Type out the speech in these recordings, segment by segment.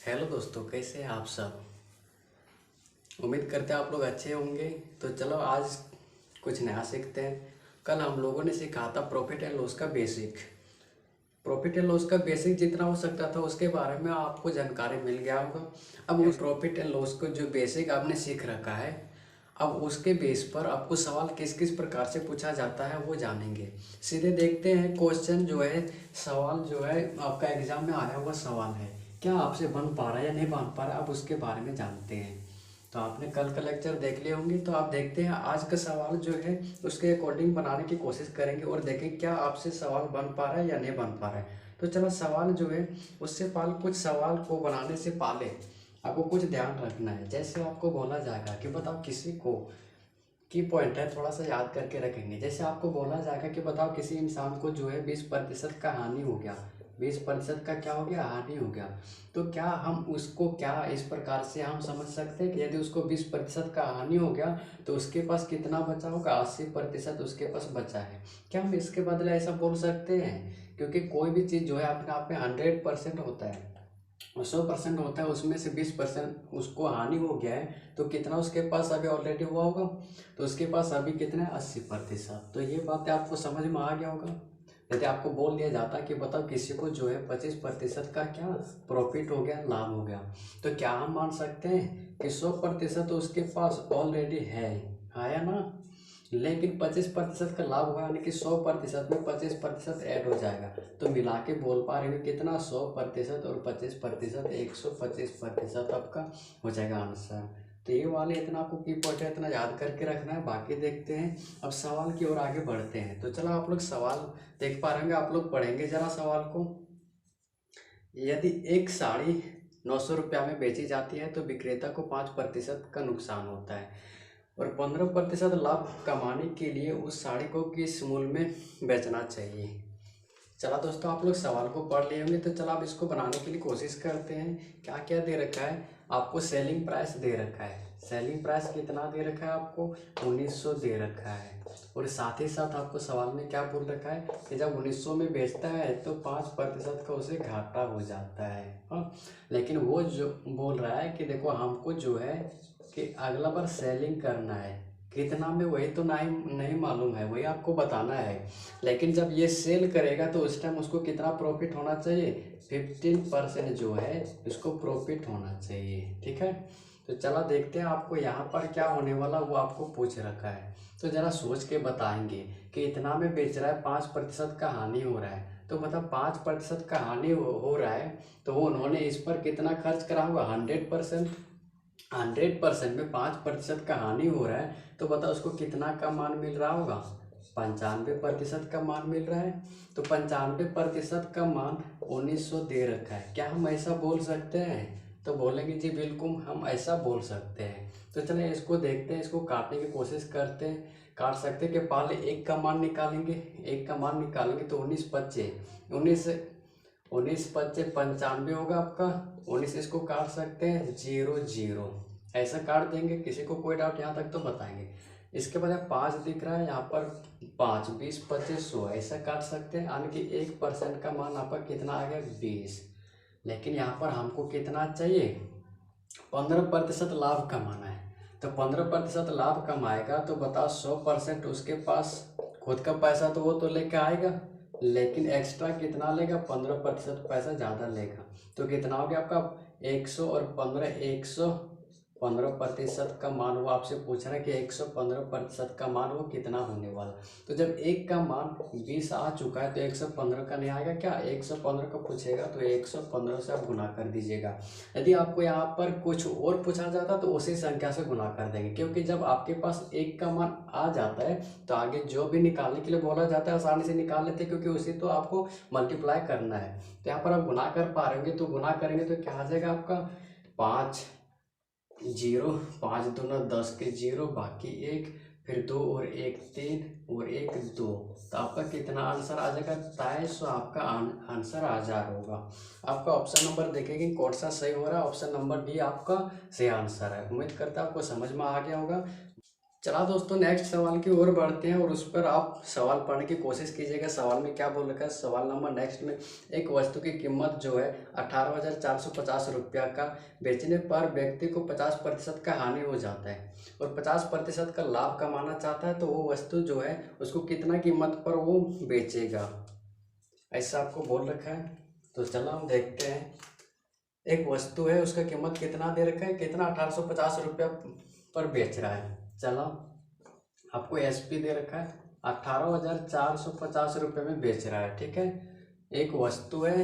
Hello दोस्तों, कैसे हैं आप सब। उम्मीद करते हैं आप लोग अच्छे होंगे। तो चलो आज कुछ नया सीखते हैं। कल हम लोगों ने सीखा था प्रॉफिट एंड लॉस का बेसिक। प्रॉफिट एंड लॉस का बेसिक जितना हो सकता था उसके बारे में आपको जानकारी मिल गया होगा। अब उस प्रॉफिट एंड लॉस को जो बेसिक आपने सीख रखा है, अब उसके बेस पर आपको सवाल किस किस प्रकार से पूछा जाता है वो जानेंगे। सीधे देखते हैं क्वेश्चन जो है, सवाल जो है आपका एग्जाम में आया हुआ सवाल है, क्या आपसे बन पा रहा है या नहीं बन पा रहा है, अब उसके बारे में जानते हैं। तो आपने कल का लेक्चर देख लिए होंगे, तो आप देखते हैं आज का सवाल जो है उसके अकॉर्डिंग बनाने की कोशिश करेंगे और देखें क्या आपसे सवाल बन पा रहा है या नहीं बन पा रहा है। तो चलो सवाल जो है उससे पहले कुछ सवाल को बनाने से पहले आपको कुछ ध्यान रखना है। जैसे आपको बोला जाएगा कि बताओ किसी को, की पॉइंट है थोड़ा सा याद करके रखेंगे। जैसे आपको बोला जाएगा कि बताओ किसी इंसान को जो है 20% का हानि हो गया, 20% का क्या हो गया, हानि हो गया। तो क्या हम उसको क्या इस प्रकार से हम समझ सकते हैं कि यदि उसको 20% का हानि हो गया तो उसके पास कितना बचा होगा, 80% उसके पास बचा है। क्या हम इसके बदले ऐसा बोल सकते हैं? क्योंकि कोई भी चीज़ जो है अपने आप में 100% होता है, 100% होता है, उसमें से 20% उसको हानि हो गया है तो कितना उसके पास अभी ऑलरेडी हुआ होगा, तो उसके पास अभी कितना है, 80%। तो ये बात आपको समझ में आ गया होगा। यदि आपको बोल दिया जाता कि बताओ किसी को जो है 25% का क्या प्रॉफिट हो गया, लाभ हो गया, तो क्या हम मान सकते हैं कि 100% तो उसके पास ऑलरेडी है, आया ना। लेकिन 25% का लाभ हुआ यानी कि 100% में 25% ऐड हो जाएगा, तो मिला के बोल पा रहे हैं कितना, 100% और 25%, 125% आपका हो जाएगा आंसर। तो ये वाले इतना आपको की पॉइंट है, इतना याद करके रखना है। बाकी देखते हैं, अब सवाल की ओर आगे बढ़ते हैं। तो चलो आप लोग सवाल देख पा रहे होंगे, आप लोग पढ़ेंगे जरा सवाल को। यदि एक साड़ी 900 रुपया में बेची जाती है तो विक्रेता को 5% का नुकसान होता है और 15% लाभ कमाने के लिए उस साड़ी को किस मूल्य में बेचना चाहिए। चला दोस्तों, आप लोग सवाल को पढ़ लिए होंगे, तो चलो आप इसको बनाने के लिए कोशिश करते हैं। क्या क्या दे रखा है आपको, सेलिंग प्राइस दे रखा है, सेलिंग प्राइस कितना दे रखा है आपको, 1900 दे रखा है। और साथ ही साथ आपको सवाल में क्या बोल रखा है कि जब 1900 में बेचता है तो 5% का उसे घाटा हो जाता है। हाँ, लेकिन वो जो बोल रहा है कि देखो हमको जो है कि अगला बार सेलिंग करना है कितना में, वही तो नहीं नहीं मालूम है, वही आपको बताना है। लेकिन जब ये सेल करेगा तो उस टाइम उसको कितना प्रॉफिट होना चाहिए, 15% जो है उसको प्रॉफिट होना चाहिए। ठीक है, तो चला देखते हैं आपको यहाँ पर क्या होने वाला वो आपको पूछ रखा है। तो जरा सोच के बताएंगे कि इतना में बेच रहा है, 5% का हानि हो रहा है, तो मतलब 5% का हानि हो रहा है, तो वो उन्होंने इस पर कितना खर्च करा होगा, 100%। 100% में 5% का हानि हो रहा है, तो बताओ उसको कितना का मान मिल रहा होगा, 95% का मान मिल रहा है। तो 95% का मान 1900 दे रखा है। क्या हम ऐसा बोल सकते हैं? तो बोलेंगे जी बिल्कुल हम ऐसा बोल सकते हैं। तो चलिए इसको देखते हैं, इसको काटने की कोशिश करते हैं। काट सकते हैं कि पहले एक का मान निकालेंगे, एक का मान निकालेंगे तो 19 पच्चे 95 होगा आपका। 19 इसको काट सकते हैं, 0 0 ऐसा काट देंगे। किसी को कोई डाउट यहाँ तक तो बताएंगे। इसके बाद 5 दिख रहा है यहाँ पर, 5 20 25 100 ऐसा काट सकते हैं, यानी कि 1% का मान आपका कितना आ गया, 20। लेकिन यहाँ पर हमको कितना चाहिए, 15% लाभ कमाना है। तो 15% लाभ कमाएगा तो बताओ 100% उसके पास खुद का पैसा तो वो तो लेके आएगा, लेकिन एक्स्ट्रा कितना लेगा, 15% पैसा ज़्यादा लेगा। तो कितना हो गया आपका 100 और 15, 100 15% का मान वो आपसे पूछ रहा है कि 115% का मान वो कितना होने वाला। तो जब एक का मान 20 आ चुका है तो 115 का नहीं आएगा क्या, 115 का पूछेगा तो 115 से आप गुना कर दीजिएगा। यदि आपको यहाँ पर कुछ और पूछा जाता तो उसी संख्या से गुना कर देंगे, क्योंकि जब आपके पास एक का मान आ जाता है तो आगे जो भी निकालने के लिए बोला जाता है आसानी से निकाल लेते हैं, क्योंकि उसी तो आपको मल्टीप्लाई करना है। तो यहाँ पर आप गुना कर पा रहे होंगे, तो गुना करेंगे तो क्या आ जाएगा आपका, 5 0, 5 दूना 10 के 0, बाकी 1, फिर 2 और 1 3 और 1 2। तो आपका कितना आंसर आ जाएगा, 2300 आपका आंसर आ जा रहा होगा। आपका ऑप्शन नंबर देखेंगे कौन सा सही हो रहा है, ऑप्शन नंबर डी आपका सही आंसर है। उम्मीद करता हूँ आपको समझ में आ गया होगा। चला दोस्तों, नेक्स्ट सवाल की ओर बढ़ते हैं और उस पर आप सवाल पढ़ने की कोशिश कीजिएगा। सवाल में क्या बोल रखा है, सवाल नंबर नेक्स्ट में, एक वस्तु की कीमत जो है 18,450 रुपया का बेचने पर व्यक्ति को 50% का हानि हो जाता है और 50% का लाभ कमाना चाहता है, तो वो वस्तु जो है उसको कितना कीमत पर वो बेचेगा, ऐसा आपको बोल रखा है। तो चलो हम देखते हैं। एक वस्तु है, उसका कीमत कितना दे रखा है, कितना 1850 रुपया पर बेच रहा है। चलो आपको एसपी दे रखा है, 18,450 रुपये में बेच रहा है। ठीक है, एक वस्तु है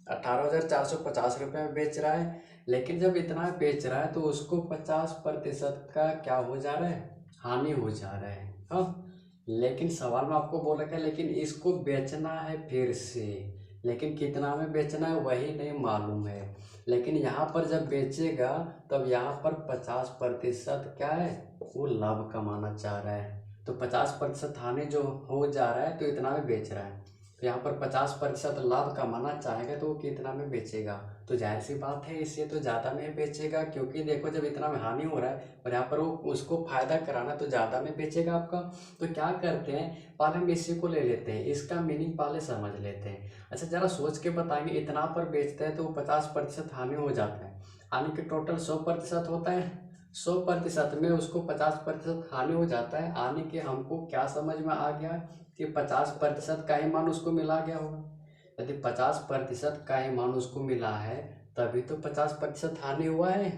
18,450 रुपये में बेच रहा है, लेकिन जब इतना बेच रहा है तो उसको 50% का क्या हो जा रहा है, हानि हो जा रहा है। हाँ, लेकिन सवाल में आपको बोल रखा है लेकिन इसको बेचना है फिर से, लेकिन कितना में बेचना है वही नहीं मालूम है। लेकिन यहाँ पर जब बेचेगा तब यहाँ पर 50% क्या है, वो लाभ कमाना चाह रहा है। तो 50% हानि जो हो जा रहा है तो इतना में बेच रहा है, तो यहाँ पर 50% लाभ कमाना चाहेगा तो वो कितना में बेचेगा, तो जाहिर सी बात है इससे तो ज़्यादा में बेचेगा, क्योंकि देखो जब इतना में हानि हो रहा है और यहाँ पर वो उसको फायदा कराना तो ज़्यादा में बेचेगा आपका। तो क्या करते हैं, पहले हम इसी को ले लेते हैं, इसका मीनिंग पहले समझ लेते हैं। अच्छा जरा सोच के बताएंगे, इतना पर बेचता है तो 50% हानि हो जाता है, हानि के टोटल 100% होता है, 100% में उसको 50% हानि हो जाता है। हानि के हमको क्या समझ में आ गया कि 50% का ही मान उसको मिला गया होगा। यदि 50% का ही मान उसको मिला है तभी तो 50% हानि हुआ है।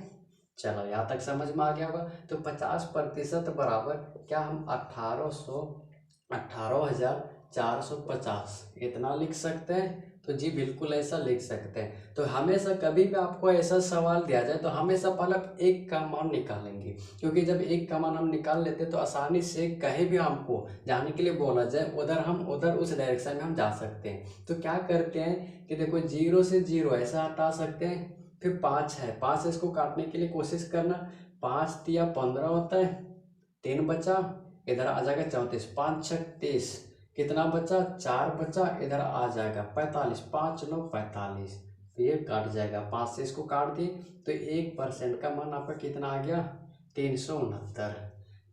चलो यहाँ तक समझ में आ गया होगा। तो 50% बराबर क्या, हम 18,450 इतना लिख सकते हैं। तो जी बिल्कुल ऐसा लिख सकते हैं। तो हमेशा कभी भी आपको ऐसा सवाल दिया जाए तो हमेशा पहले आप एक का मान निकालेंगे, क्योंकि जब एक का मान हम निकाल लेते तो आसानी से कहीं भी हमको जाने के लिए बोला जाए उधर हम उधर उस डायरेक्शन में हम जा सकते हैं। तो क्या करते हैं कि देखो 0 से 0 ऐसा हटा सकते हैं, फिर 5 है, 5 से इसको काटने के लिए कोशिश करना, 5 तिया 15 होता है, 3 बचा, इधर आ जाएगा 34, 5 6 30, कितना बचा, 4 बचा, इधर आ जाएगा 45, 5 9 45, तो ये काट जाएगा, 5 से इसको काट दिए तो 1% का मान आपका कितना आ गया, 369।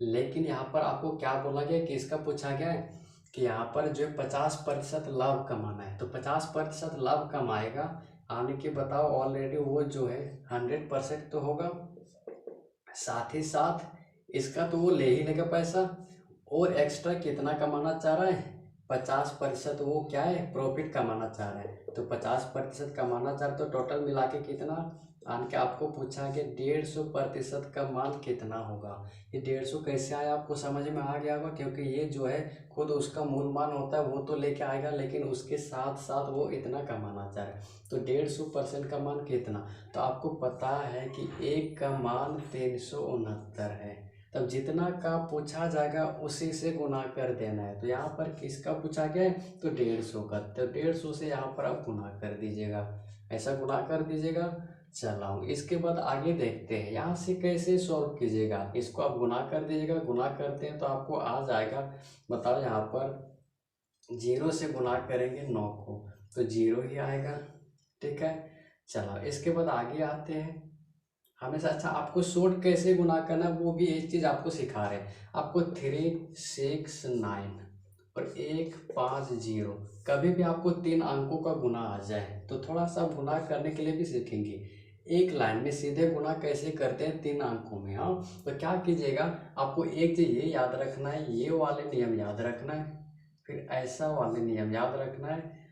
लेकिन यहाँ पर आपको क्या बोला गया कि इसका पूछा गया है कि यहाँ पर जो 50% लाभ कमाना है, तो 50% लाभ कमाएगा, आने के बताओ ऑलरेडी वो जो है 100% तो होगा, साथ ही साथ इसका तो वो ले ही लेगा पैसा, और एक्स्ट्रा कितना कमाना चाह रहा है, 50% वो क्या है, प्रॉफिट कमाना चाह रहा है। तो 50% कमाना चाह रहा है तो टोटल मिला के कितना, आन के आपको पूछा कि 150% का मान कितना होगा। ये 150 कैसे आया आपको समझ में आ गया होगा, क्योंकि ये जो है खुद उसका मूल मान होता है वो तो लेके आएगा, लेकिन उसके साथ साथ वो इतना कमाना चाह रहा है। तो 150% का मान कितना, तो आपको पता है कि एक का मान 369 है, तब जितना का पूछा जाएगा उसी से गुना कर देना है। तो यहाँ पर किसका पूछा गया है, तो 150 का, तो 150 से यहाँ पर आप गुना कर दीजिएगा, ऐसा गुना कर दीजिएगा। चलाओ इसके बाद आगे देखते हैं यहाँ से कैसे सॉल्व कीजिएगा, इसको आप गुना कर दीजिएगा, गुना करते हैं तो आपको आ जाएगा, बताओ यहाँ पर 0 से गुना करेंगे 9 को तो 0 ही आएगा। ठीक है, चलो इसके बाद आगे आते हैं हमेशा। अच्छा आपको शॉर्ट कैसे गुना करना है वो भी एक चीज़ आपको सिखा रहे हैं, आपको 3 6 9 और 1 5 0, कभी भी आपको 3 अंकों का गुना आ जाए तो थोड़ा सा गुना करने के लिए भी सीखेंगे, एक लाइन में सीधे गुना कैसे करते हैं 3 अंकों में। हाँ, तो क्या कीजिएगा, आपको एक चीज़ ये याद रखना है, ये वाले नियम याद रखना है, फिर ऐसा वाले नियम याद रखना है,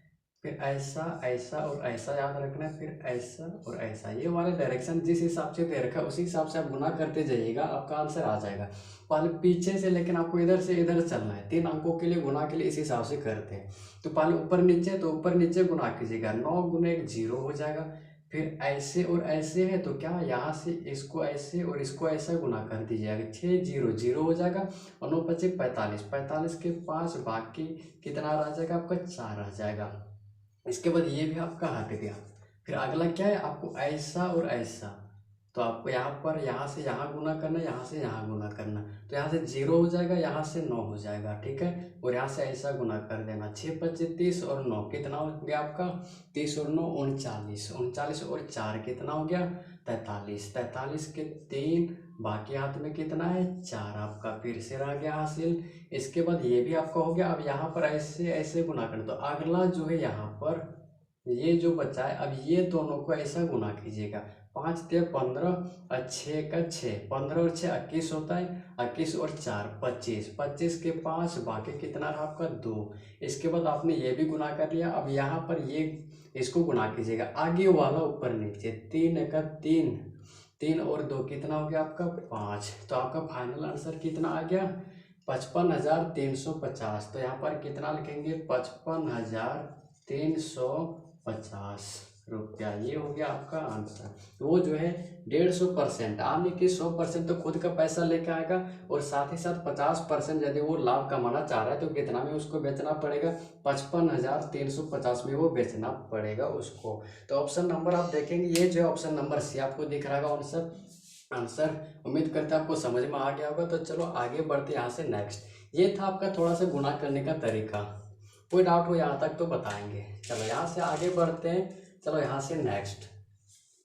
फिर ऐसा ऐसा और ऐसा याद रखना है, फिर ऐसा और ऐसा, ये वाले डायरेक्शन जिस हिसाब से दे रखा है उसी हिसाब से आप गुना करते जाइएगा, आपका आंसर आ जाएगा। पहले पीछे से लेकिन आपको इधर से इधर चलना है, 3 अंकों के लिए गुना के लिए इस हिसाब से करते हैं। तो पहले ऊपर नीचे, तो ऊपर नीचे गुना कीजिएगा, 9 गुने 1 0 हो जाएगा, फिर ऐसे और ऐसे है तो क्या यहाँ से इसको ऐसे और इसको ऐसा गुना कर दीजिएगा, 6 0 0 हो जाएगा, और 9 5 45, 45 के 5 बाकी कितना रह जाएगा आपका, 4 रह जाएगा। इसके बाद ये भी आपका हट गया। फिर अगला क्या है, आपको ऐसा और ऐसा, तो आपको यहाँ पर यहाँ से यहाँ गुना करना, यहाँ से यहाँ गुना करना, तो यहाँ से 0 हो जाएगा, यहाँ से 9 हो जाएगा, ठीक है। और यहाँ से ऐसा गुना कर देना, 6 25 30 और 9 कितना हो गया आपका 30 और 9 39, 39 और 4 कितना हो गया 43, 43 के 3, बाकी हाथ में कितना है 4 आपका फिर से रह गया हासिल। इसके बाद ये भी आपका हो गया। अब यहाँ पर ऐसे ऐसे गुना करना, तो अगला जो है यहाँ पर ये जो बचा है, अब ये दोनों को ऐसा गुना कीजिएगा, 5 3 15 और 6 का 6, 15 और 6 21 होता है, 21 और 4 25, 25 के 5, बाकी कितना रहा आपका 2। इसके बाद आपने ये भी गुना कर लिया। अब यहाँ पर ये इसको गुना कीजिएगा, आगे वाला ऊपर नीचे, 3 का 3, 3 और 2 कितना हो गया आपका 5। तो आपका फाइनल आंसर कितना आ गया 55,350। तो यहाँ पर कितना लिखेंगे 55,350 रुपया, ये हो गया आपका आंसर। तो वो जो है 150% आने की 100% तो खुद का पैसा लेके आएगा, और साथ ही साथ 50% यदि वो लाभ कमाना चाह रहा है तो कितना में उसको बेचना पड़ेगा 55,350 में वो बेचना पड़ेगा उसको। तो ऑप्शन नंबर आप देखेंगे, ये जो ऑप्शन नंबर सी आपको दिख रहा होगा आंसर आंसर उम्मीद करते हैं आपको समझ में आ गया होगा। तो चलो आगे बढ़ते यहाँ से नेक्स्ट। ये था आपका थोड़ा सा गुना करने का तरीका, कोई डाउट हो यहाँ तक तो बताएंगे। चलो यहाँ से आगे बढ़ते हैं, चलो यहाँ से नेक्स्ट।